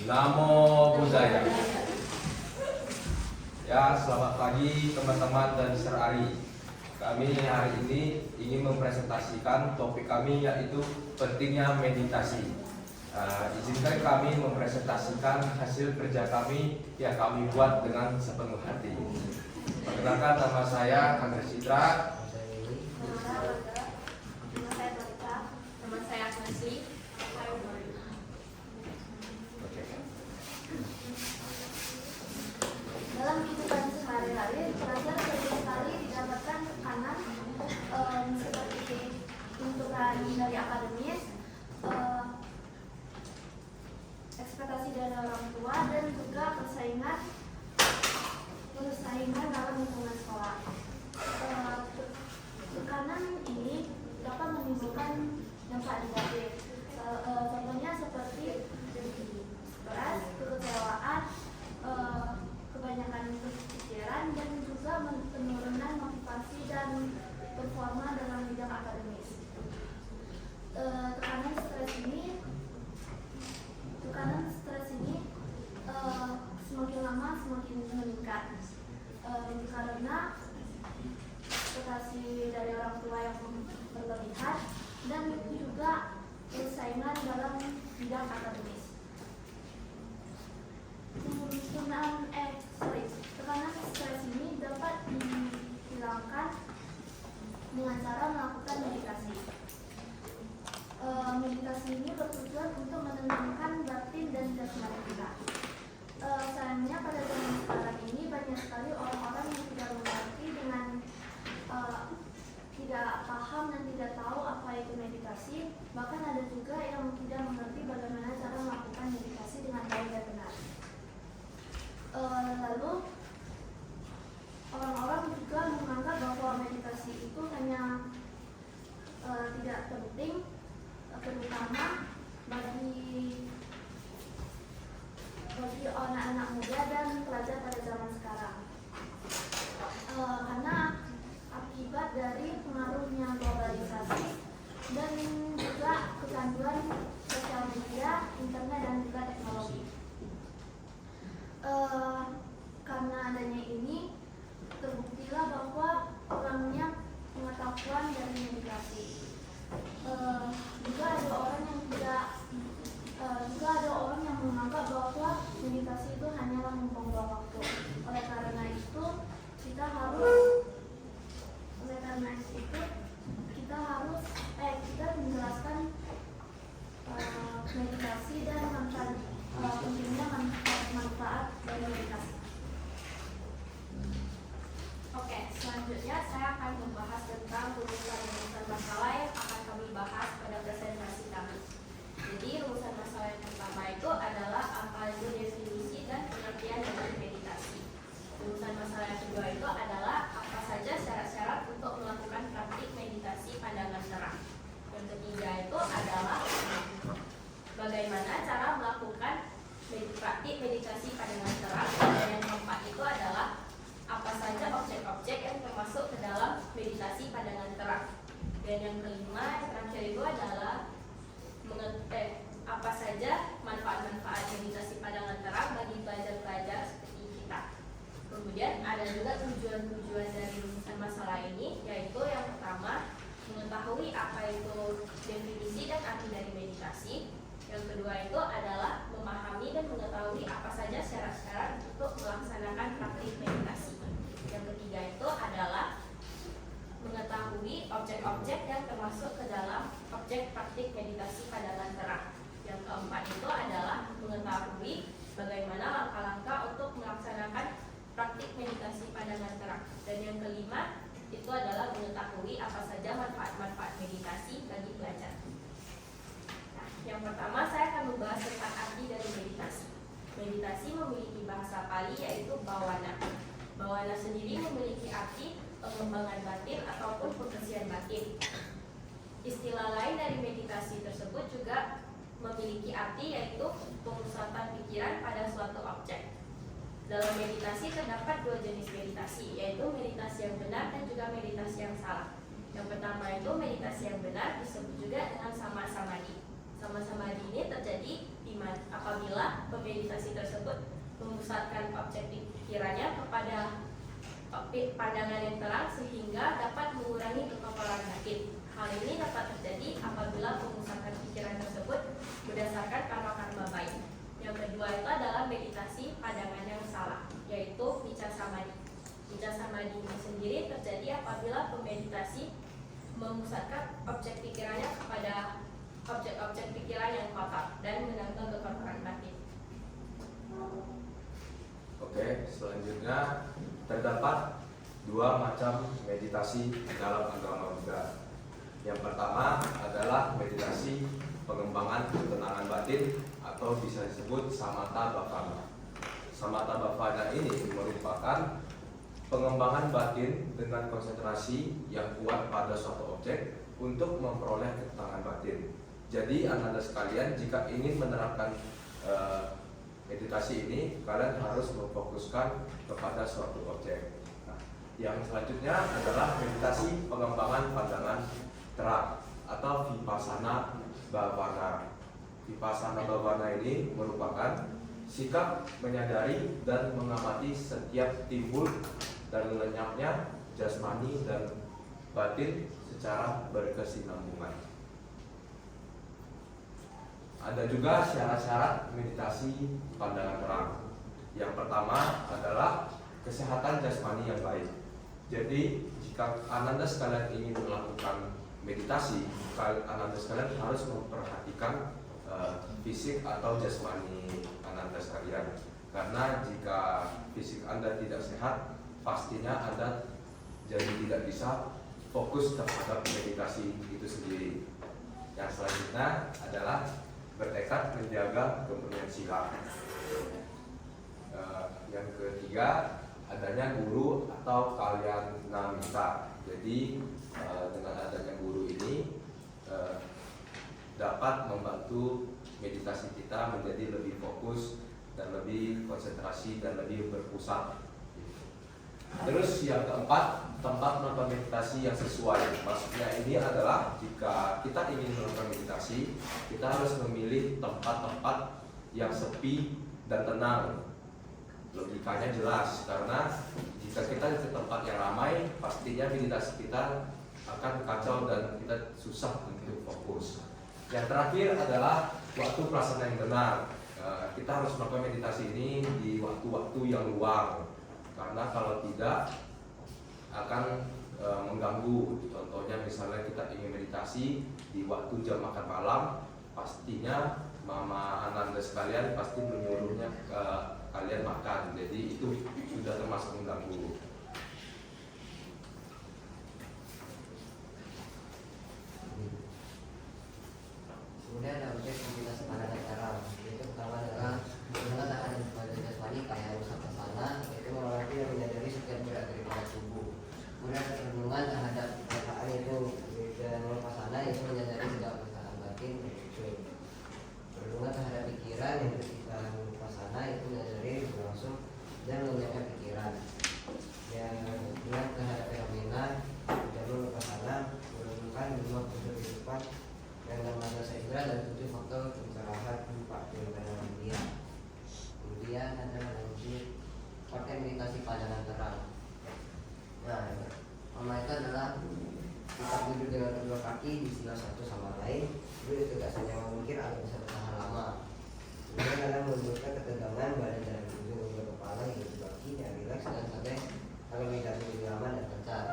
Namo Buddhaya. Ya, selamat pagi teman-teman dan Mr. Ari. Kami hari ini ingin mempresentasikan topik kami yaitu pentingnya meditasi. Izinkan kami mempresentasikan hasil kerja kami yang kami buat dengan sepenuh hati. Perkenalkan, nama saya Andres Citra. Nama saya Agnesi. Dalam kehidupan sehari-hari, pelajar sering kali didapatkan tekanan seperti tuntutan dari akademis, ekspektasi dari orang tua, dan juga persaingan dalam lingkungan sekolah. Tekanan ini dapat menimbulkan dampak negatif. Contohnya seperti stres, kekecewaan, kebanyakan pikiran, dan juga penurunan motivasi dan performa dalam bidang akademis. Tekanan stres ini semakin lama semakin meningkat karena ekspektasi dari orang tua yang berlebihan dan juga persaingan dalam bidang akademis. Tekanan stres ini dapat dihilangkan dengan cara melakukan meditasi. Meditasi ini bertujuan untuk menenangkan batin dan jasmani kita. Sayangnya pada zaman sekarang ini banyak sekali orang-orang yang tidak mengerti dengan tidak paham dan tidak tahu apa itu meditasi. Bahkan ada juga yang tidak mengerti bagaimana cara melakukan meditasi dengan baik dan benar. Lalu orang-orang juga menganggap bahwa meditasi itu hanya tidak penting, terutama bagi anak-anak muda dan pelajar pada zaman sekarang, karena akibat dari pengaruhnya globalisasi dan juga kecanduan sosial media, internet, dan juga teknologi. Karena adanya ini, terbuktilah bahwa kurangnya pengetahuan dari meditasi. Juga ada orang yang menganggap bahwa meditasi itu hanyalah membuang waktu. Oleh karena itu kita menjelaskan meditasi dan pentingnya manfaat dari meditasi. Oke, selanjutnya saya akan membahas tentang rumusan masalah yang akan kami bahas pada presentasi kami. Jadi rumusan masalah yang pertama itu adalah apa itu definisi dan pengertian dari meditasi. Rumusan masalah yang kedua itu adalah apa saja syarat-syarat untuk melakukan praktik meditasi pandangan terang. Yang ketiga itu adalah bagaimana cara melakukan praktik meditasi pandangan terang. Dan yang keempat itu adalah apa saja objek-objek yang termasuk ke dalam meditasi pandangan terang. Dan yang kelima, yang terakhir itu adalah apa saja manfaat-manfaat meditasi pandangan terang bagi pelajar-pelajar seperti kita. Kemudian ada juga tujuan-tujuan dari rumusan masalah ini, yaitu yang pertama, mengetahui apa itu definisi dan arti dari meditasi. Yang kedua itu adalah memahami dan mengetahui apa saja syarat-syarat untuk melaksanakan praktik meditasi. Yang ketiga itu adalah mengetahui objek-objek yang termasuk ke dalam objek praktik meditasi pandangan terang. Yang keempat itu adalah mengetahui bagaimana langkah-langkah untuk melaksanakan praktik meditasi pandangan terang. Dan yang kelima itu adalah mengetahui apa saja manfaat-manfaat meditasi bagi pelajar. Yang pertama, saya akan membahas tentang arti dari meditasi. Meditasi memiliki bahasa Pali yaitu bawana. Bawana sendiri memiliki arti pengembangan batin ataupun pembersihan batin. Istilah lain dari meditasi tersebut juga memiliki arti yaitu pemusatan pikiran pada suatu objek. Dalam meditasi terdapat dua jenis meditasi, yaitu meditasi yang benar dan juga meditasi yang salah. Yang pertama itu meditasi yang benar disebut juga dengan sama samadhi. Sama samadhi ini terjadi apabila pemeditasi tersebut memusatkan objek pikirannya kepada pandangan yang terang sehingga dapat mengurangi kekebalan batin. Hal ini dapat terjadi apabila pemusatan pikiran tersebut berdasarkan karma-karma baik. Yang kedua itu adalah meditasi pandangan yang salah, yaitu micca samadhi. Micca samadhi ini sendiri terjadi apabila pemeditasi memusatkan objek pikirannya kepada objek-objek pikiran yang kotor dan menanggung kekotoran batin. Oke, selanjutnya terdapat dua macam meditasi dalam agama Buddha. Yang pertama adalah meditasi pengembangan ketenangan batin atau bisa disebut samatha bhavana. Samatha bhavana ini merupakan pengembangan batin dengan konsentrasi yang kuat pada suatu objek untuk memperoleh ketenangan batin. Jadi Anda sekalian, jika ingin menerapkan meditasi ini, kalian harus memfokuskan kepada suatu objek. Nah, yang selanjutnya adalah meditasi pengembangan pandangan terang atau vipassana bhavana. Vipassana bhavana ini merupakan sikap menyadari dan mengamati setiap timbul dan lenyapnya jasmani dan batin secara berkesinambungan. Ada juga syarat-syarat meditasi pandangan terang. Yang pertama adalah kesehatan jasmani yang baik. Jadi jika Ananda sekalian ingin melakukan meditasi, Ananda sekalian harus memperhatikan fisik atau jasmani Ananda sekalian. Karena jika fisik Anda tidak sehat, pastinya Anda jadi tidak bisa fokus terhadap meditasi itu sendiri. Yang selanjutnya adalah bertekad menjaga kemurnian sila. Yang ketiga, adanya guru atau kalyana mitra. Jadi dengan adanya guru ini dapat membantu meditasi kita menjadi lebih fokus dan lebih konsentrasi dan lebih berpusat. Terus yang keempat, tempat melakukan meditasi yang sesuai. Maksudnya ini adalah jika kita ingin melakukan meditasi, kita harus memilih tempat-tempat yang sepi dan tenang. Logikanya jelas, karena jika kita ke tempat yang ramai, pastinya meditasi kita akan kacau dan kita susah untuk fokus. Yang terakhir adalah waktu pelaksanaan yang benar. Kita harus melakukan meditasi ini di waktu-waktu yang luang. Karena kalau tidak akan mengganggu. Contohnya misalnya kita ingin meditasi di waktu jam makan malam, pastinya Mama Ananda sekalian pasti menyuruhnya kalian makan. Jadi itu sudah termasuk mengganggu. Kemudian ada objek meditasi pandangan terang. Itu pertama adalah dengan ada pada jasmani kayak usapasana, itu orang yang menyadari setiap gerak daripada tubuh. Kemudian renungan terhadap perasaan itu dan upasana itu menyadari segala perasaan batin muncul. Renungan terhadap pikiran yang bersifat upasana itu menyadari langsung dan melenyapkan pikiran. Yang renungan terhadap fenomena dan upasana merenungkan lima kehidupan dengan masa indera dan 7 faktor pencerahan 4 fenomena dunia. Kemudian ada lanjut pakai meditasi pandangan terang. Nah, pertama itu adalah kita duduk dengan kedua kaki di sila satu sama lain. Duduk tidak senyawa mungkin agar bisa bertahan lama. Kemudian adalah menunjukkan ketegangan badan dan ujung ujung kepala hingga ke kaki yang rileks dan sampai agar meditasi lebih aman dan lancar.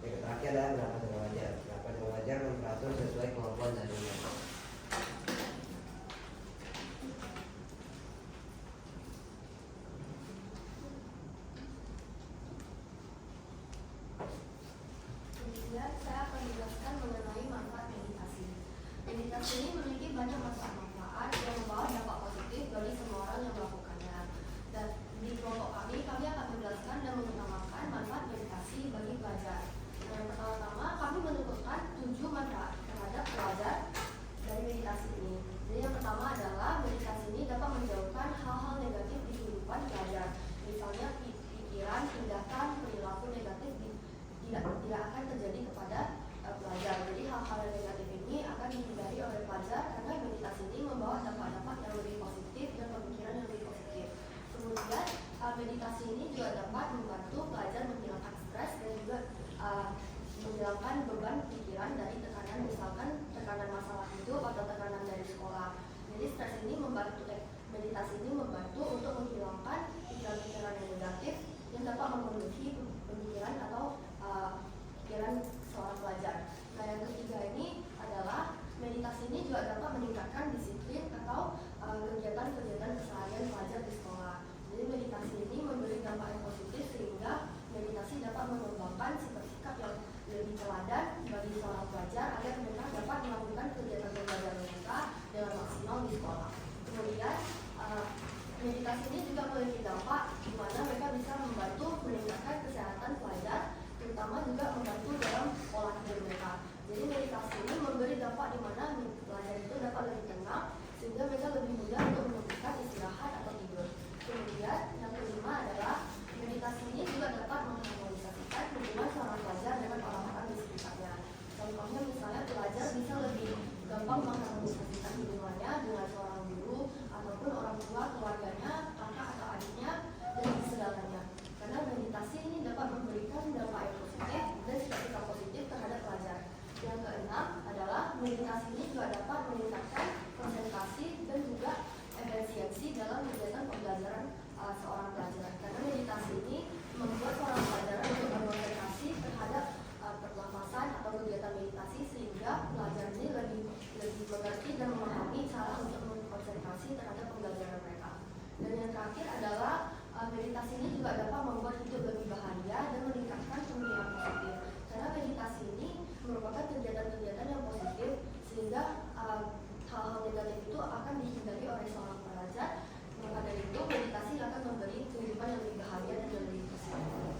Yang terakhir adalah bernafas dengan wajar. Bernafas dengan wajar dan teratur sesuai kemampuan darinya. Kemudian saya akan menjelaskan mengenai manfaat meditasi. Meditasi ini memiliki banyak manfaat yang membawa dampak positif bagi semua orang yang melakukannya. Dan di kelompok kami akan menjelaskan dan mengutamakan manfaat meditasi bagi pelajar. Yang pertama-tama, kami menemukan 7 manfaat terhadap pelajar dari meditasi ini. Jadi yang pertama adalah meditasi ini dapat menjauhkan hal-hal negatif di kehidupan pelajar. Misalnya pikiran, tindakan, perilaku negatif tidak akan terjadi kepada pelajar. Jadi hal-hal yang negatif ini akan dihindari oleh pelajar karena meditasi ini membawa dampak-dampak yang lebih meditasi ini membantu untuk menghilangkan pikiran-pikiran yang negatif yang dapat memenuhi pemikiran atau pikiran seorang pelajar. Nah, yang ketiga ini adalah meditasi ini juga dapat meningkatkan disiplin atau kegiatan-kegiatan keseharian pelajar di sekolah. Jadi meditasi ini memberi dampak yang positif sehingga meditasi dapat mengembangkan sikap-sikap yang lebih teladan bagi seorang pelajar agar mereka dapat melakukan kegiatan belajar mereka dengan maksimal di sekolah. Kemudian meditasi ini juga memiliki dampak di mana mereka bisa membantu meningkatkan kesehatan pelajar, terutama juga membantu dalam pola tidur mereka. Jadi meditasi ini memberi dampak di mana pelajar itu dapat lebih tenang sehingga mereka lebih mudah untuk melakukan istirahat atau tidur. Kemudian yang kelima adalah meditasi ini juga dapat mengharmonisasikan hubungan seorang pelajar dengan orang-orang di sekitarnya. Contohnya misalnya pelajar bisa lebih gampang mengharmonisasikan hubungannya dengan seorang guru ataupun orang tua, keluarganya, kakak atau adiknya, dan segalanya. Karena meditasi ini dapat memberikan dampak yang positif dan sikap positif terhadap pelajar. Yang keenam adalah meditasi ini juga dapat meningkatkan konsentrasi dan juga efisiensi dalam kegiatan pembelajaran seorang pelajar. Karena meditasi ini membuat seorang pelajar untuk berkonsentrasi terhadap pernafasan atau kegiatan meditasi sehingga pelajar ini lebih mengerti dan memahami cara untuk berkonsentrasi terhadap pembelajaran mereka. Dan yang terakhir adalah meditasi ini juga dapat membuat hidup lebih bahagia dan meningkatkan pemikiran positif. Karena meditasi ini merupakan kegiatan-kegiatan yang positif sehingga hal-hal negatif itu akan dihindari oleh seorang pelajar. Maka dari itu meditasi akan memberi kehidupan yang lebih bahagia dan lebih positif.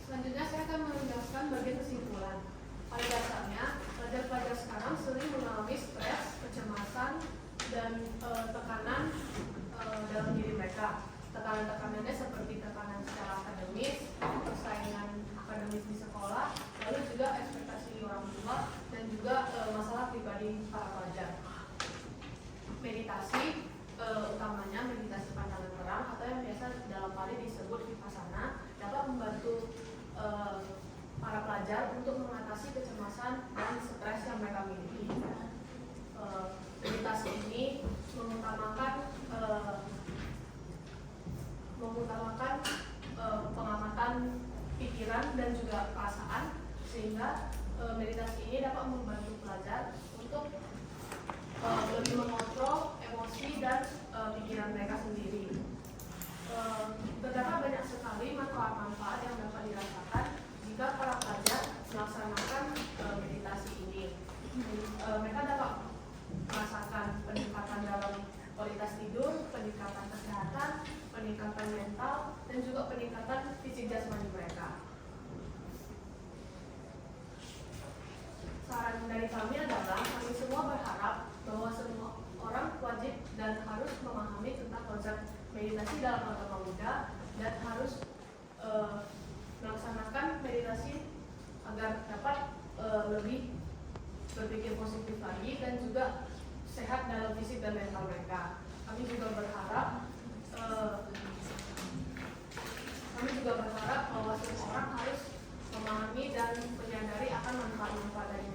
Selanjutnya saya akan menjelaskan bagian kesimpulan. Pada dasarnya, pelajar-pelajar sekarang sering mengalami stres, kecemasan, dan tekanan dalam diri mereka. Tekanan-tekanannya seperti tekanan secara akademis, persaingan akademis di sekolah, lalu juga ekspektasi orang tua, dan juga masalah pribadi para pelajar. Meditasi, utamanya meditasi pandangan terang atau yang biasa dalam Pali disebut vipassana, dapat membantu para pelajar untuk mengatasi kecemasan dan stres yang mereka miliki. Meditasi ini mengutamakan pengamatan pikiran dan juga perasaan, sehingga meditasi ini dapat membantu pelajar untuk lebih mengontrol emosi dan pikiran mereka sendiri. Terdapat banyak sekali manfaat-manfaat yang dapat dirasakan jika para pelajar melaksanakan meditasi ini. Mereka dapat merasakan peningkatan dalam kualitas tidur, peningkatan kesehatan, peningkatan mental, dan juga peningkatan fisik jasmani mereka. Saran dari kami adalah kami semua berharap bahwa semua orang wajib dan harus memahami tentang konsep meditasi dalam agama Buddha dan harus melaksanakan meditasi agar dapat lebih berpikir positif lagi dan juga sehat dalam fisik dan mental mereka. Kami juga berharap bahwa semua orang harus memahami dan menyadari akan manfaat-manfaat dari